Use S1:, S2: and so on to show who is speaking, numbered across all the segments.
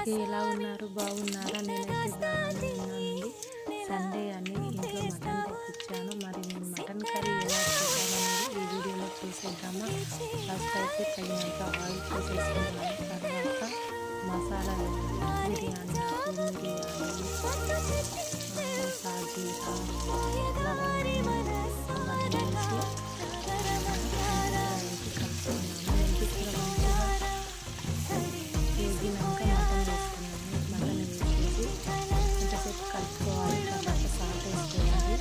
S1: అందరికీ ఎలా ఉన్నారు? బాగున్నారా? నేనైతే బాగానే ఉన్నానండి. సండే అని ఇంట్లో మటన్ తెప్పించాను. మరి నేను మటన్ కర్రీ ఎలా చేశాననేది ఈ వీడియోలో చూసేద్దామా? ఫస్ట్ అయితే తగినంత ఆయిల్ పోసేసుకున్నాను. తర్వాత మసాలాలు బిర్యానీ ఆకు, మిరియాలు, సాజీరా, లవంగం అవన్నీ వేసి కలుపుకున్నాను. మెంతి కూర వేగినాక మటన్ వేసుకున్నాను. మటన్ వేసేసి కొంచెంసేపు కలుపుకోవాలి. తర్వాత సాల్ట్ వేసుకోవాలి.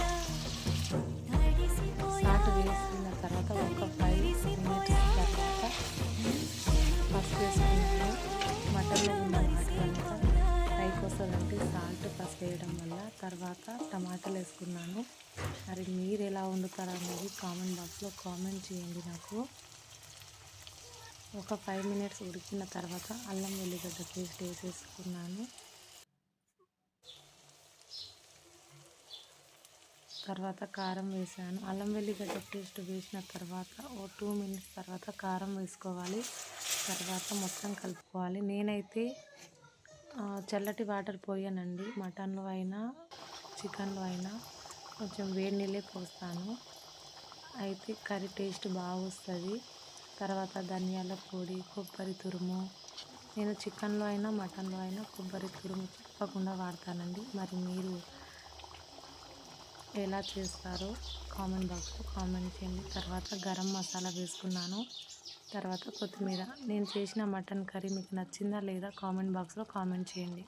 S1: సాల్ట్ వేసిన తర్వాత ఒక 5 మినిట్స్ తర్వాత పసుపు వేసుకున్నాను. మటన్లో ఉన్న వాటర్ అంతా పైకి వస్తుందంటే సాల్ట్ పసుపు వేయడం వల్ల. తర్వాత టమాటాలు వేసుకున్నాను. మరి మీరు ఎలా వండుతారు అనేది కామెంట్ బాక్స్లో కామెంట్ చేయండి నాకు. ఒక 5 మినిట్స్ ఉడికిన తర్వాత అల్లం వెల్లిగడ్డ పేస్ట్ వేసేసుకున్నాను. తర్వాత కారం వేసాను. అల్లం వెల్లిగడ్డ పేస్ట్ వేసిన తర్వాత ఓ 2 మినిట్స్ తర్వాత కారం వేసుకోవాలి. తర్వాత మొత్తం కలుపుకోవాలి. నేనైతే చల్లటి వాటర్ పోయానండి. మటన్లో అయినా చికెన్లో అయినా కొంచెం వేడి నీళ్ళే పోస్తాను. అయితే కర్రీ టేస్ట్ బాగా వస్తుంది. తర్వాత ధనియాల పొడి, కొబ్బరి తురుము, నేను చికెన్లో అయినా మటన్లో అయినా కొబ్బరి తురుము తప్పకుండా వాడతానండి. మరి మీరు ఎలా చేస్తారో కామెంట్ బాక్స్లో కామెంట్ చేయండి. తర్వాత గరం మసాలా వేసుకున్నాను. తర్వాత కొత్తిమీర. నేను చేసిన మటన్ కర్రీ మీకు నచ్చిందా లేదా కామెంట్ బాక్స్లో కామెంట్ చేయండి.